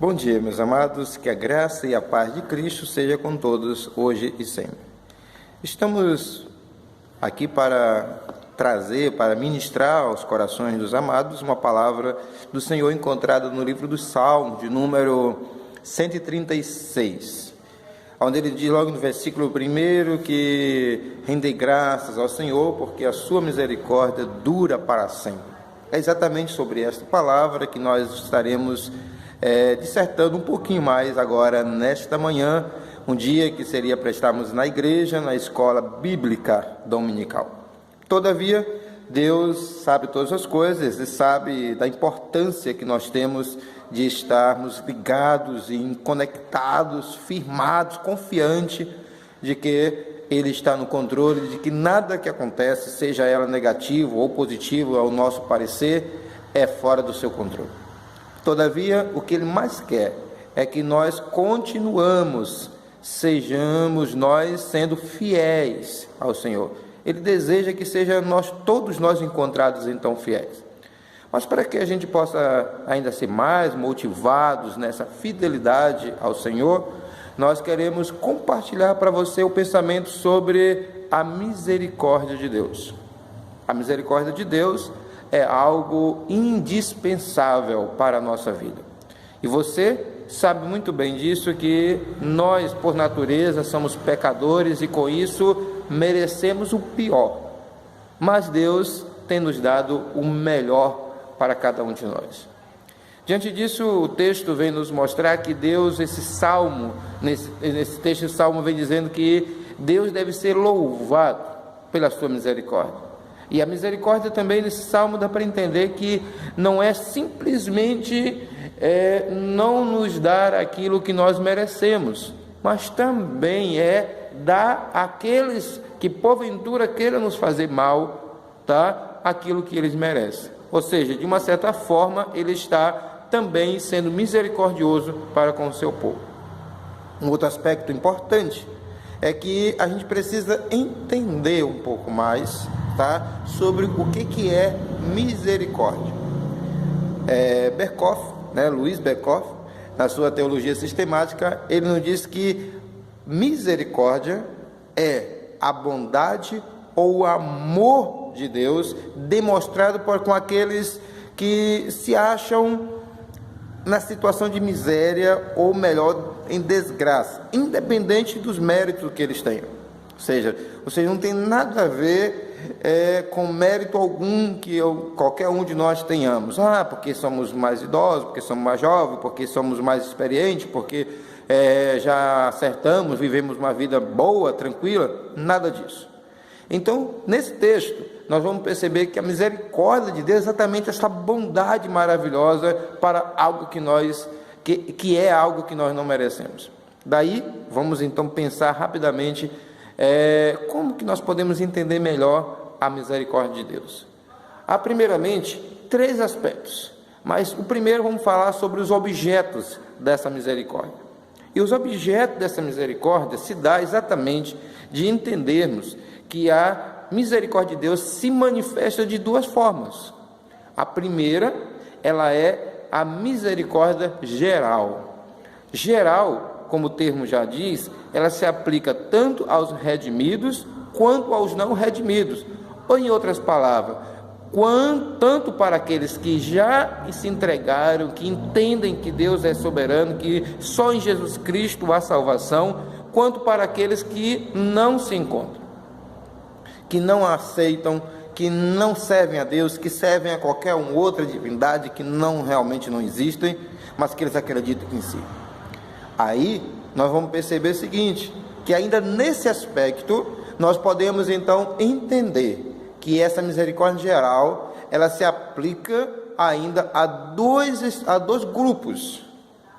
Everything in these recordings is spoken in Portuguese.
Bom dia, meus amados, que a graça e a paz de Cristo seja com todos, hoje e sempre. Estamos aqui para trazer, para ministrar aos corações dos amados uma palavra do Senhor encontrada no livro dos Salmos, de número 136, onde ele diz logo no versículo 1 que rendei graças ao Senhor, porque a sua misericórdia dura para sempre. É exatamente sobre esta palavra que nós estaremos dissertando um pouquinho mais agora nesta manhã, um dia que seria para estarmos na igreja, na escola bíblica dominical. Todavia, Deus sabe todas as coisas e sabe da importância que nós temos de estarmos ligados e conectados, firmados, confiantes de que Ele está no controle, de que nada que acontece, seja ela negativo ou positivo ao nosso parecer, é fora do seu controle. Todavia, o que Ele mais quer é que nós continuamos, sejamos nós sendo fiéis ao Senhor. Ele deseja que seja todos nós encontrados então fiéis. Mas para que a gente possa ainda ser mais motivados nessa fidelidade ao Senhor, nós queremos compartilhar para você o pensamento sobre a misericórdia de Deus. A misericórdia de Deus é algo indispensável para a nossa vida. E você sabe muito bem disso, que nós, por natureza, somos pecadores e com isso merecemos o pior. Mas Deus tem nos dado o melhor para cada um de nós. Diante disso, o texto vem nos mostrar que Deus, nesse texto, o Salmo vem dizendo que Deus deve ser louvado pela sua misericórdia. E a misericórdia também nesse Salmo dá para entender que não é simplesmente não nos dar aquilo que nós merecemos, mas também é dar àqueles que porventura queiram nos fazer mal, tá? Aquilo que eles merecem. Ou seja, de uma certa forma, Ele está também sendo misericordioso para com o seu povo. Um outro aspecto importante é que a gente precisa entender um pouco mais, tá, sobre o que é misericórdia. Luiz Berkhoff, na sua teologia sistemática, ele nos diz que misericórdia é a bondade ou o amor de Deus demonstrado com aqueles que se acham na situação de miséria, ou melhor, em desgraça, independente dos méritos que eles tenham. Ou seja, não tem nada a ver com mérito algum que qualquer um de nós tenhamos. Porque somos mais idosos, porque somos mais jovens, porque somos mais experientes, porque já acertamos, vivemos uma vida boa, tranquila, nada disso. Então, nesse texto, nós vamos perceber que a misericórdia de Deus é exatamente essa bondade maravilhosa para algo que é algo que nós não merecemos. Daí, vamos então pensar rapidamente como que nós podemos entender melhor a misericórdia de Deus. Há primeiramente 3 aspectos, mas o primeiro vamos falar sobre os objetos dessa misericórdia. E os objetos dessa misericórdia se dá exatamente de entendermos que a misericórdia de Deus se manifesta de 2 formas. A primeira, ela é a misericórdia geral. Geral, como o termo já diz, ela se aplica tanto aos redimidos quanto aos não redimidos. Ou, em outras palavras, tanto para aqueles que já se entregaram, que entendem que Deus é soberano, que só em Jesus Cristo há salvação, quanto para aqueles que não se encontram, que não aceitam, que não servem a Deus, que servem a qualquer outra divindade que realmente não existem, mas que eles acreditam em si. Aí nós vamos perceber o seguinte, que ainda nesse aspecto nós podemos então entender que essa misericórdia geral, ela se aplica ainda a dois grupos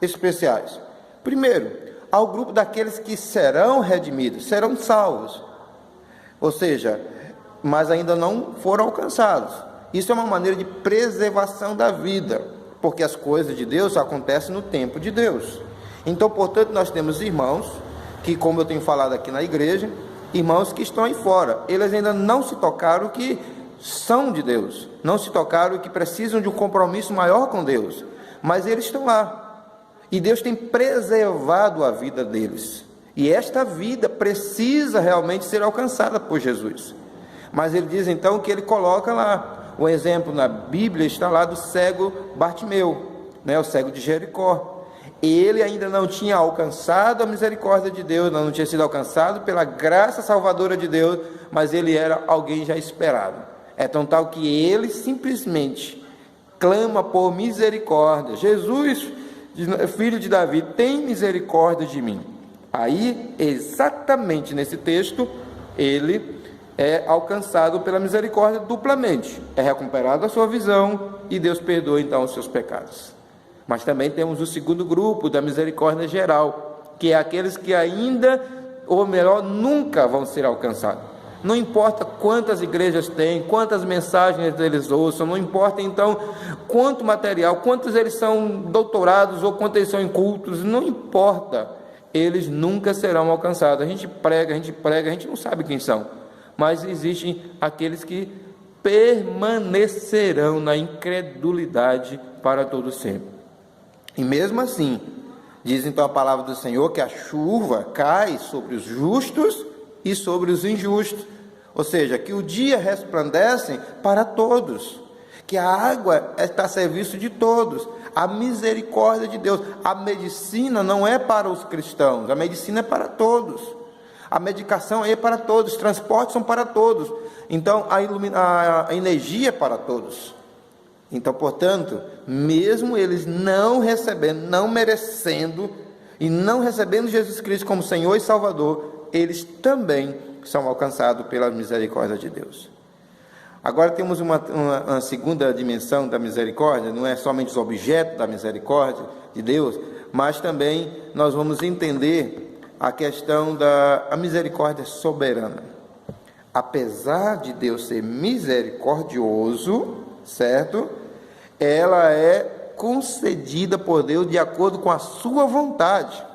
especiais. Primeiro, ao grupo daqueles que serão redimidos, serão salvos, ou seja, mas ainda não foram alcançados. Isso é uma maneira de preservação da vida, porque as coisas de Deus acontecem no tempo de Deus. Então, portanto, nós temos irmãos que, como eu tenho falado aqui na igreja, irmãos que estão aí fora, eles ainda não se tocaram que são de Deus, não se tocaram que precisam de um compromisso maior com Deus, mas eles estão lá. E Deus tem preservado a vida deles. E esta vida precisa realmente ser alcançada por Jesus. Mas ele diz então que ele coloca lá, o exemplo na Bíblia está lá do cego Bartimeu, né, o cego de Jericó. Ele ainda não tinha alcançado a misericórdia de Deus, não tinha sido alcançado pela graça salvadora de Deus, mas ele era alguém já esperado. É tão tal que ele simplesmente clama por misericórdia. Jesus, filho de Davi, tem misericórdia de mim. Aí, exatamente nesse texto, ele é alcançado pela misericórdia duplamente. É recuperado a sua visão e Deus perdoa então os seus pecados. Mas também temos o segundo grupo da misericórdia geral, que é aqueles que ainda, ou melhor, nunca vão ser alcançados. Não importa quantas igrejas têm, quantas mensagens eles ouçam, não importa então quanto material, quantos eles são doutorados ou quantos eles são incultos, não importa, eles nunca serão alcançados. A gente prega, a gente não sabe quem são, mas existem aqueles que permanecerão na incredulidade para todo sempre. E mesmo assim, diz então a palavra do Senhor que a chuva cai sobre os justos e sobre os injustos, ou seja, que o dia resplandece para todos, que a água está a serviço de todos, a misericórdia de Deus. A medicina não é para os cristãos, a medicina é para todos, a medicação é para todos, os transportes são para todos, então a energia é para todos. Então, portanto, mesmo eles não recebendo, não merecendo e não recebendo Jesus Cristo como Senhor e Salvador, eles também são alcançados pela misericórdia de Deus. Agora temos uma segunda dimensão da misericórdia, não é somente os objetos da misericórdia de Deus, mas também nós vamos entender a questão da misericórdia soberana. Apesar de Deus ser misericordioso, certo? Ela é concedida por Deus de acordo com a sua vontade.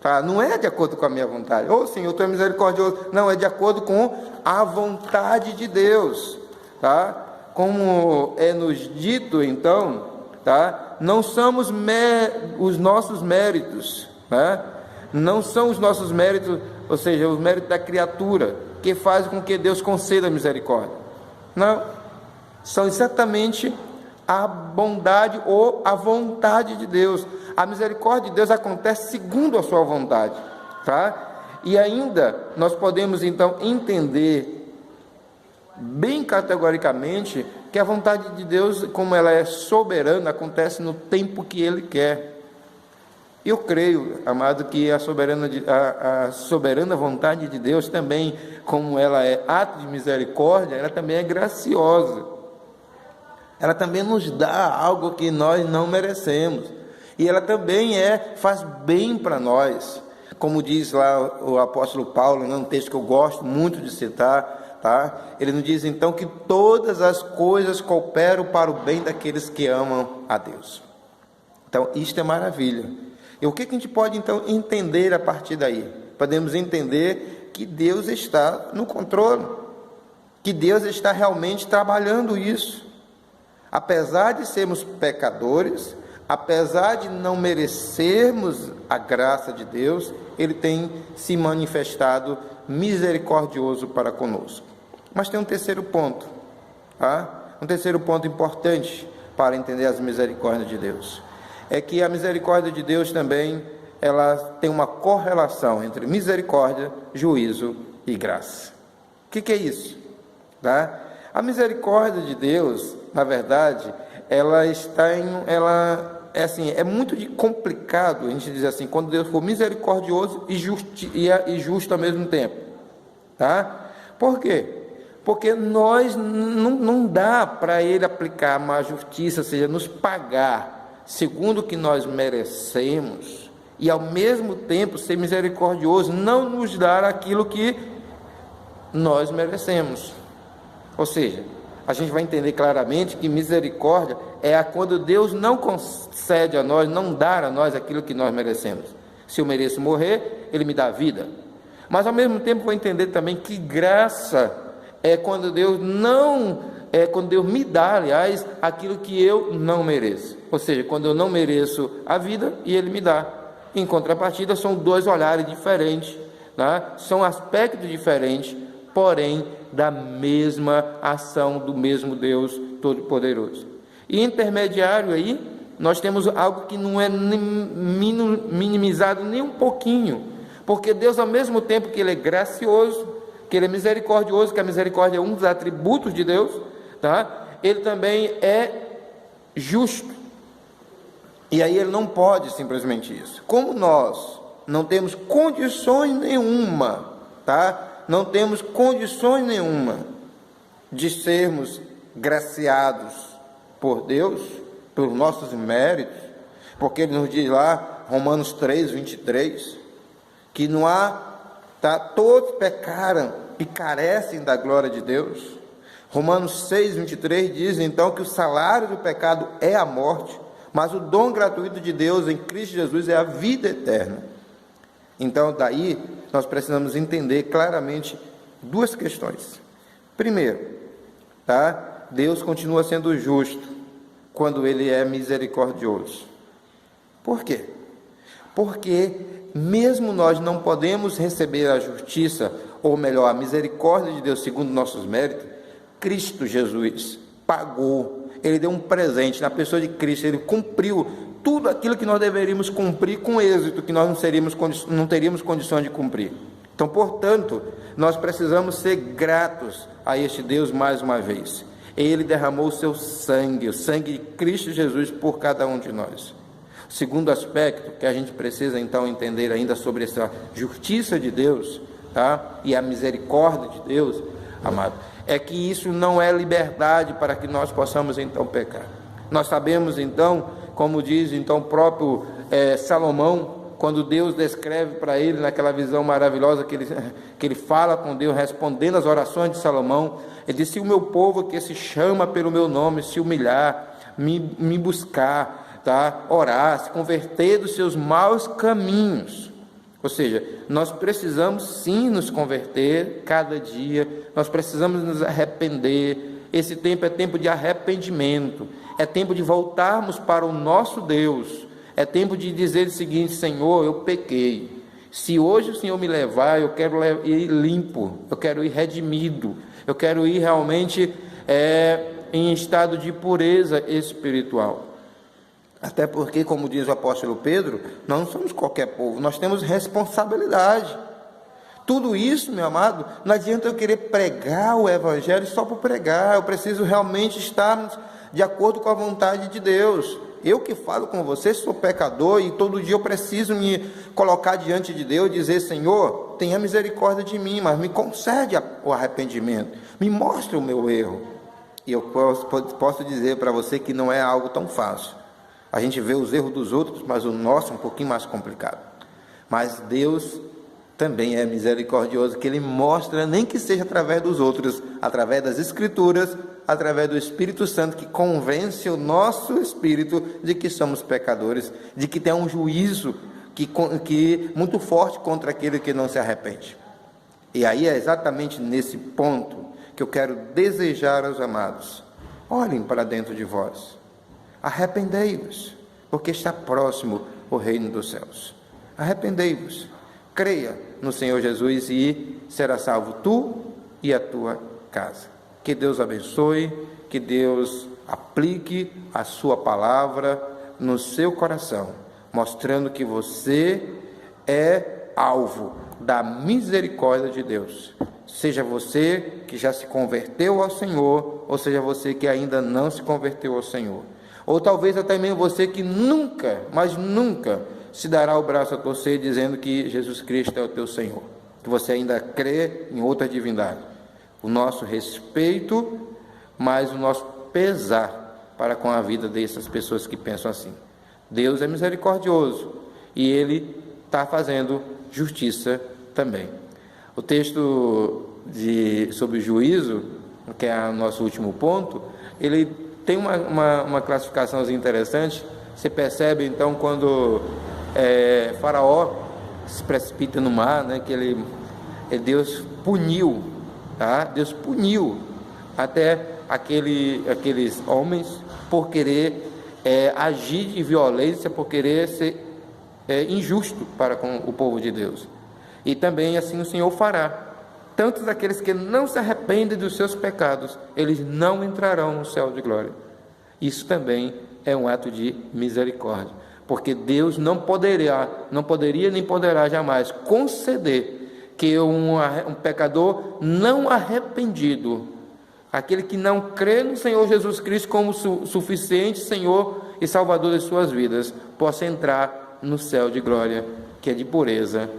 Tá? Não é de acordo com a minha vontade. Ô Senhor, tu é misericordioso. Não, é de acordo com a vontade de Deus. Tá? Como é nos dito, então, tá? Não somos os nossos méritos, né? Não são os nossos méritos, ou seja, os méritos da criatura, que fazem com que Deus conceda a misericórdia. Não, são exatamente a bondade ou a vontade de Deus. A misericórdia de Deus acontece segundo a sua vontade, tá? E ainda nós podemos então entender bem categoricamente que a vontade de Deus, como ela é soberana, acontece no tempo que Ele quer. Eu creio, amado, que a soberana vontade de Deus também, como ela é ato de misericórdia, ela também é graciosa. Ela também nos dá algo que nós não merecemos. E ela também faz bem para nós. Como diz lá o apóstolo Paulo, num texto que eu gosto muito de citar, tá? Ele nos diz então que todas as coisas cooperam para o bem daqueles que amam a Deus. Então, isto é maravilha. E o que a gente pode então entender a partir daí? Podemos entender que Deus está no controle, que Deus está realmente trabalhando isso. Apesar de sermos pecadores, apesar de não merecermos a graça de Deus, Ele tem se manifestado misericordioso para conosco. Mas tem um terceiro ponto, tá? Um terceiro ponto importante para entender as misericórdias de Deus. É que a misericórdia de Deus também, ela tem uma correlação entre misericórdia, juízo e graça. O que é isso? Tá? A misericórdia de Deus, na verdade, ela é muito complicado, a gente diz assim, quando Deus for misericordioso e justo ao mesmo tempo. Tá? Por quê? Porque nós não dá para Ele aplicar a má justiça, ou seja, nos pagar segundo o que nós merecemos, e ao mesmo tempo ser misericordioso, não nos dar aquilo que nós merecemos. Ou seja, a gente vai entender claramente que misericórdia é quando Deus não concede a nós, não dá a nós aquilo que nós merecemos. Se eu mereço morrer, Ele me dá a vida. Mas ao mesmo tempo vou entender também que graça é quando Deus me dá, aliás, aquilo que eu não mereço. ou seja, quando eu não mereço a vida e ele me dá. Em contrapartida, são dois olhares diferentes, né? São aspectos diferentes, porém da mesma ação do mesmo Deus Todo-Poderoso. E intermediário aí, nós temos algo que não é minimizado nem um pouquinho, porque Deus, ao mesmo tempo que ele é gracioso, que ele é misericordioso, que a misericórdia é um dos atributos de Deus, tá? Ele também é justo. E aí ele não pode simplesmente isso. Como nós não temos condições nenhuma, tá? Não temos condições nenhuma de sermos graciados por Deus, pelos nossos méritos, porque ele nos diz lá, Romanos 3, 23, que não há, tá? Todos pecaram e carecem da glória de Deus. Romanos 6, 23 diz então que o salário do pecado é a morte, mas o dom gratuito de Deus em Cristo Jesus é a vida eterna. Então daí nós precisamos entender claramente duas questões. Primeiro, tá? Deus continua sendo justo quando ele é misericordioso. Por quê? Porque mesmo nós não podemos receber a justiça, ou melhor, a misericórdia de Deus segundo nossos méritos, Cristo Jesus pagou, ele deu um presente na pessoa de Cristo, ele cumpriu tudo aquilo que nós deveríamos cumprir com êxito, que nós não teríamos condições de cumprir. Então, portanto, nós precisamos ser gratos a este Deus mais uma vez. Ele derramou o seu sangue, o sangue de Cristo Jesus por cada um de nós. O segundo aspecto que a gente precisa então entender ainda sobre essa justiça de Deus, tá? E a misericórdia de Deus, amado, é que isso não é liberdade para que nós possamos então pecar. Nós sabemos então, como diz então o próprio Salomão, quando Deus descreve para ele naquela visão maravilhosa que ele fala com Deus, respondendo às orações de Salomão, ele diz: se o meu povo que se chama pelo meu nome se humilhar, me buscar, tá? Orar, se converter dos seus maus caminhos. Ou seja, nós precisamos sim nos converter cada dia, nós precisamos nos arrepender. Esse tempo é tempo de arrependimento, é tempo de voltarmos para o nosso Deus, é tempo de dizer o seguinte: Senhor, eu pequei, se hoje o Senhor me levar, eu quero ir limpo, eu quero ir redimido, eu quero ir realmente em estado de pureza espiritual. Até porque, como diz o apóstolo Pedro, nós não somos qualquer povo, nós temos responsabilidade. Tudo isso, meu amado, não adianta eu querer pregar o evangelho só por pregar, eu preciso realmente estar de acordo com a vontade de Deus. Eu que falo com você sou pecador e todo dia eu preciso me colocar diante de Deus e dizer: Senhor, tenha misericórdia de mim, mas me concede o arrependimento, me mostre o meu erro. E eu posso dizer para você que não é algo tão fácil. A gente vê os erros dos outros, mas o nosso é um pouquinho mais complicado. Mas Deus também é misericordioso, que Ele mostra, nem que seja através dos outros, através das Escrituras, através do Espírito Santo, que convence o nosso espírito de que somos pecadores, de que tem um juízo que muito forte contra aquele que não se arrepende. E aí é exatamente nesse ponto que eu quero desejar aos amados: olhem para dentro de vós. Arrependei-vos, porque está próximo o reino dos céus. Arrependei-vos, creia no Senhor Jesus e será salvo tu e a tua casa. Que Deus abençoe, que Deus aplique a sua palavra no seu coração, mostrando que você é alvo da misericórdia de Deus. Seja você que já se converteu ao Senhor, ou seja você que ainda não se converteu ao Senhor. Ou talvez até mesmo você que nunca, mas nunca, se dará o braço a torcer dizendo que Jesus Cristo é o teu Senhor, que você ainda crê em outra divindade. O nosso respeito, mas o nosso pesar para com a vida dessas pessoas que pensam assim. Deus é misericordioso e Ele está fazendo justiça também. O texto sobre o juízo, que é o nosso último ponto, ele tem uma classificação interessante. Você percebe então quando Faraó se precipita no mar, né, que Deus puniu, tá? Deus puniu até aqueles homens por querer agir de violência por querer ser injusto para com o povo de Deus. E também assim o Senhor fará. Tantos daqueles que não se arrependem dos seus pecados, eles não entrarão no céu de glória. Isso também é um ato de misericórdia, porque Deus não poderia nem poderá jamais conceder que um pecador não arrependido, aquele que não crê no Senhor Jesus Cristo como suficiente Senhor e Salvador de suas vidas, possa entrar no céu de glória, que é de pureza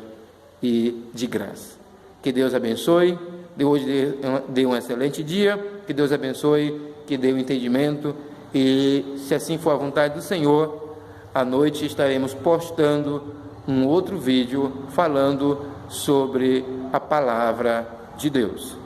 e de graça. Que Deus abençoe, hoje dê um excelente dia, que Deus abençoe, que dê o entendimento, e se assim for a vontade do Senhor, à noite estaremos postando um outro vídeo falando sobre a palavra de Deus.